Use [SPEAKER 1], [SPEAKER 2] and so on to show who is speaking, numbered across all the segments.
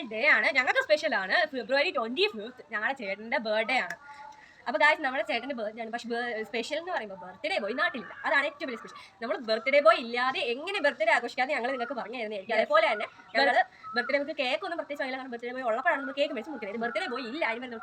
[SPEAKER 1] Special day ആണ്, ഞങ്ങൾക്ക് special ആണ്. February 25th ഞങ്ങളുടെ ചേട്ടൻ്റെ ബർത്ത്ഡേ ആണ്. അപ്പോൾ ഗായ്സ് നമ്മുടെ ചേട്ടൻ്റെ ബർത്ത്ഡേ ആണ്. പക്ഷേ സ്പെഷ്യൽ എന്ന് പറയുമ്പോൾ ബർത്ത്ഡേ ബോയ് നാട്ടിലില്ല, അതാണ് ഏറ്റവും വലിയ സ്പെഷ്യൽ. നമ്മൾ ബർത്ത്ഡേ ബോയ് ഇല്ലാതെ എങ്ങനെ ബർത്ത്ഡേ ആഘോഷിക്കാതെ ഞങ്ങൾ നിങ്ങൾക്ക് പറഞ്ഞു തരുന്നതായിരിക്കും. അതേപോലെ തന്നെ ഞങ്ങൾ ബർത്ത്ഡേ നമുക്ക് കേക്ക് ഒന്നും പ്രത്യേകിച്ച് വാങ്ങില്ല, കാരണം ബർത്ത്ഡേ ബോയ് ഉള്ളപ്പോഴാണ് നമ്മൾ കേക്ക് മേടിച്ച് മുറിക്കുന്നത്. ബർത്ത്ഡേ ബോയ് ഇല്ല, അതിന്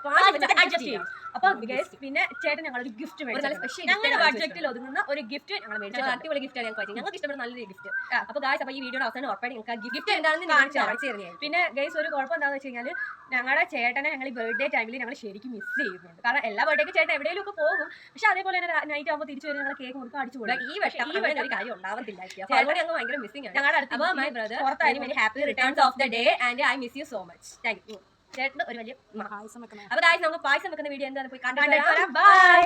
[SPEAKER 1] അഡ്ജസ്റ്റ് ചെയ്യും. അപ്പോൾ ഗൈസ് പിന്നെ ചേട്ടൻ ഞങ്ങളൊരു ഗിഫ്റ്റ് മേടിച്ചു, ഞങ്ങളുടെ ബഡ്ജറ്റിൽ ഒതുങ്ങുന്ന ഒരു ഗിഫ്റ്റ് ഞങ്ങൾ മേടിച്ചു. അടിപൊളി ഗിഫ്റ്റ് ഞങ്ങൾക്ക് പറ്റി, ഞങ്ങൾക്ക് ഇഷ്ടപ്പെടുന്ന നല്ലൊരു ഗിഫ്റ്റ്. അപ്പോൾ ഗായ്സ് അപ്പോൾ ഈ വീഡിയോ അവസാനം ഉറപ്പായിട്ട് നിങ്ങൾക്ക് ഗിഫ്റ്റ് എന്താണെന്ന് കാണിച്ചു തരുന്നത്. പിന്നെ ഗൈസ് ഒരു കുഴപ്പം എന്താണെന്ന് വെച്ച് കഴിഞ്ഞാൽ ഞങ്ങളുടെ ചേട്ടനെ ഞങ്ങൾ ഈ ബർത്ത്ഡേ ടൈമിൽ ഞങ്ങൾ ശരിക്കും മിസ് ചെയ്യുന്നുണ്ട്. കാരണം എല്ലാ ബർത്ത്ഡേക്ക് ചേട്ടൻ എവിടെയെങ്കിലും ഒക്കെ പോകും, പക്ഷെ അതേപോലെ തന്നെ നൈറ്റ് ആകുമ്പോൾ തിരിച്ചു വരും, ഞങ്ങൾ കേക്ക് മുറിച്ച് അടിച്ചു കൊടുക്കും. ഈ വർഷം ഒരു കാര്യം ഉണ്ടാവത്തില്ല, അതുകൊണ്ട് ഞങ്ങൾ ഭയങ്കര മിസ്സിംഗ് ആണ് ഞങ്ങളുടെ അടുത്ത്. അപ്പോൾ മൈ ബ്രദർ പുറത്തായിരുന്നു, happy returns of the day and I miss you so much. Thank you. ചേട്ടന് ഒരു വലിയ പായസം വെക്കണം. അപ്പോൾ ഗായ്സ് നമുക്ക് പായസം വെക്കുന്ന വീഡിയോ എന്താണെന്ന് പോയി കണ്ടിട്ട് വരാം. ബൈ.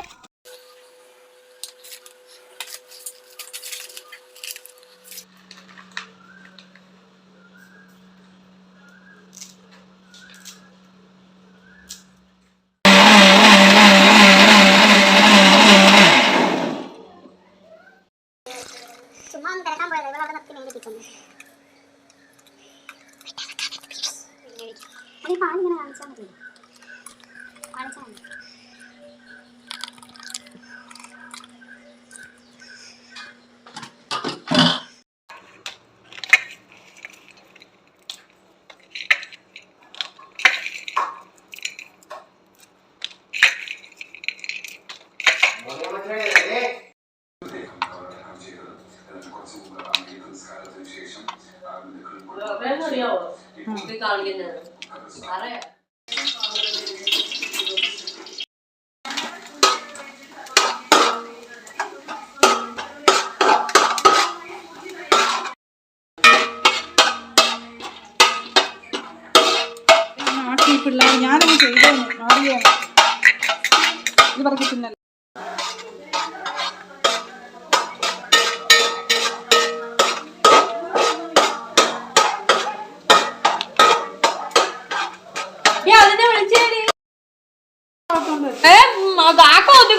[SPEAKER 2] പാലിങ്ങനെ കാണിച്ചാൽ മതി, കാണിച്ചാൽ മതി. പിള്ളേർ ഞാനൊന്നും ചെയ്തോ അറിയോ ഇത് പറഞ്ഞിട്ടില്ല.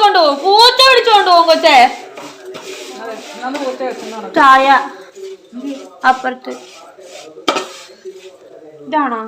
[SPEAKER 1] കൊണ്ടുപോകും പൂച്ച പിടിച്ചോണ്ട് പോകും കൊച്ചേ. ചായ അപ്പുറത്ത് ഇതാണോ?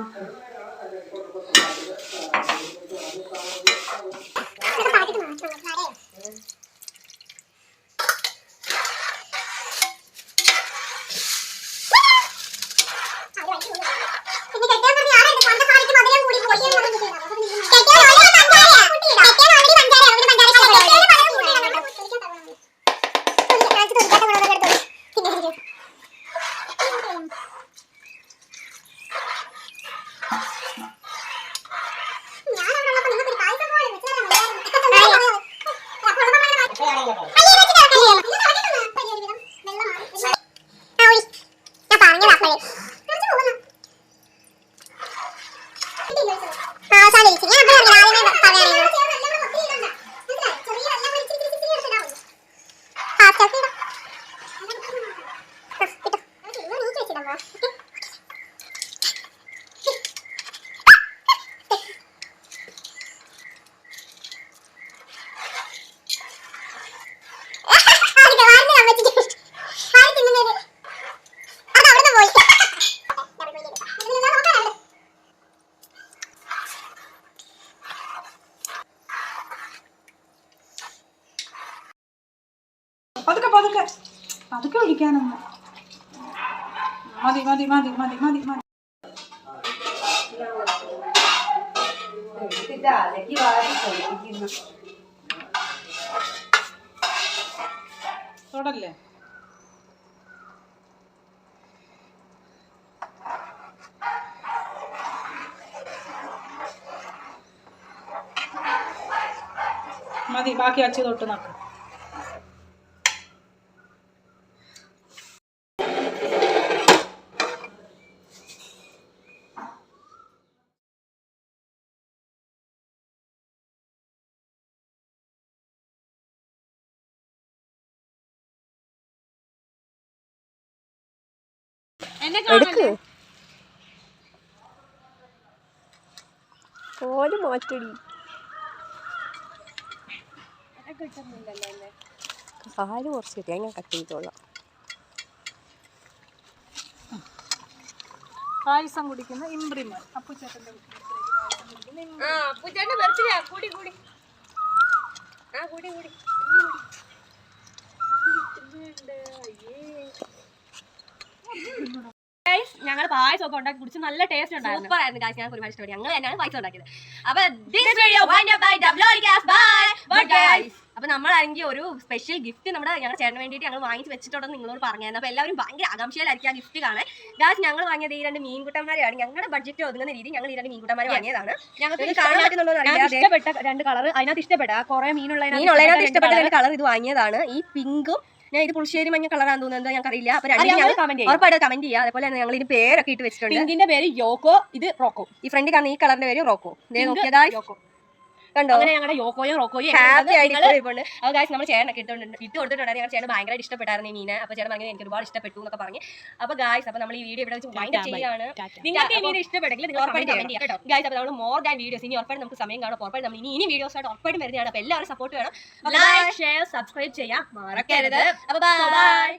[SPEAKER 2] പതുക്കെ പതുക്കെ പതുക്കെ ഒഴിക്കാനൊന്നും മതി മതി മതി മതി മതി മതി. തൊടല്ലേ? മതി, ബാക്കി അച്ചു തൊട്ട് നോക്കാം.
[SPEAKER 1] ഓല് മാറ്റടി കാല് കുറച്ച് കിട്ടിയാൽ ഞാൻ കട്ട് ചെയ്തോളാം.
[SPEAKER 2] പായസം കുടിക്കുന്ന ഇംബ്രിമൻ. അപ്പുച്ചേട്ടൻ്റെ
[SPEAKER 1] പൂച്ചേട്ടന്റെ ബർത്ത്ഡേ കൂടി കൂടി കൂടി കൂടി ഞങ്ങൾ പായസം ഒക്കെ ഉണ്ടാക്കി കുടിച്ച് നല്ല ടേസ്റ്റ് ഉണ്ടായിരുന്നു. സൂപ്പർ ആയിരുന്നു ഗായ്സ്. ഞങ്ങൾക്ക് ഒരുപാട് ഇഷ്ടപ്പെട്ടു. ഞങ്ങൾ തന്നെയാണ് പായസം ഉണ്ടാക്കിയത്. അപ്പൊ നമ്മളാണെങ്കിൽ ഒരു സ്പെഷ്യൽ ഗിഫ്റ്റ് ഞങ്ങളുടെ ചേട്ടന് വേണ്ടിയിട്ട് ഞങ്ങൾ വാങ്ങിച്ച് വെച്ചിട്ടുണ്ടെന്ന് നിങ്ങളോട് പറഞ്ഞായിരുന്നു. അപ്പൊ എല്ലാവരും ഭയങ്കര ആകാംക്ഷയിലായിരിക്കും ആ ഗിഫ്റ്റ് കാണാൻ. ഗായ്സ് ഞങ്ങൾ വാങ്ങിയത് ഈ 2 മീൻകുട്ടന്മാരെയാണ്. ഞങ്ങളുടെ ബഡ്ജറ്റ് ഒതുങ്ങുന്ന രീതിയിൽ ഞങ്ങൾ ഈ 2 മീൻകുട്ടന്മാരെ വാങ്ങിയതാണ്. ഞങ്ങൾക്ക് കാണാൻ
[SPEAKER 3] ഇഷ്ടപ്പെട്ട 2 കളർ അതിനകത്ത് ഇഷ്ടപ്പെട്ട കുറെ
[SPEAKER 1] മീനുള്ളതിനകത്ത് ഇഷ്ടപ്പെട്ട 2 കളർ ഇത് വാങ്ങിയതാണ്. ഈ പിങ്കും ഞാൻ ഇത് പുളിശ്ശേരി മഞ്ഞ കളറാന്ന് തോന്നുന്നത് ഞങ്ങൾക്ക് അറിയില്ല. അപ്പൊ ഉറപ്പായിട്ട് കമന്റ് ചെയ്യുക. അതേപോലെ തന്നെ ഞങ്ങൾ ഇതിന് പേരൊക്കെ ഇട്ട് വെച്ചിട്ടുണ്ട്.
[SPEAKER 3] പിങ്കിന്റെ പേര് യോക്കോ, ഇത് റോക്കോ.
[SPEAKER 1] ഈ ഫ്രണ്ടിൽ കാണുന്ന ഈ കളറിന്റെ പേര് റോക്കോ. നോക്കിയതാ കണ്ടോ,
[SPEAKER 3] ഞങ്ങളുടെ യോക്കോയും റോക്കോയും
[SPEAKER 1] ഹാപ്പി ആയിട്ട് ഇപ്പോഴുണ്ട്. അപ്പോൾ ഗായ്സ് നമ്മൾ ചേട്ടനൊക്കെ ഇട്ട് കൊടുത്തിട്ടുണ്ടായിരുന്നു. ഞങ്ങൾ ചേട്ടൻ ഭയങ്കരമായിട്ട് ഇഷ്ടപ്പെട്ടായിരുന്നു ഈ മീനെ. അപ്പോൾ ചേട്ടൻ ഭയങ്കര എനിക്ക് ഒരുപാട് ഇഷ്ടപ്പെട്ടു എന്നൊക്കെ പറഞ്ഞു. അപ്പോൾ ഗായ്സ് അപ്പോൾ നമ്മൾ ഈ വീഡിയോ ഇവിടെ വെച്ച് ഭയങ്കര ചെയ്യാണ്. നിങ്ങൾക്ക് ഈ വീഡിയോ ഇഷ്ടപ്പെട്ടെങ്കിൽ നിങ്ങൾ ഉറപ്പായിട്ട് കമന്റ് ചെയ്യാം കേട്ടോ ഗായ്സ്. അപ്പോൾ നമ്മൾ മോർ ദാൻ വീഡിയോസ് ഇനി ഉറപ്പായിട്ട് നമുക്ക് സമയം കാണും. ഉറപ്പായിട്ട് നമ്മൾ ഇനി വീഡിയോസ് ആയിട്ട് ഉറപ്പായിട്ട് വരുന്നതാണ്. അപ്പോൾ എല്ലാവരും സപ്പോർട്ട് വേണം. ലൈക്ക് ഷെയർ സബ്സ്ക്രൈബ് ചെയ്യാൻ മറക്കരുത്. അപ്പോൾ ബൈ.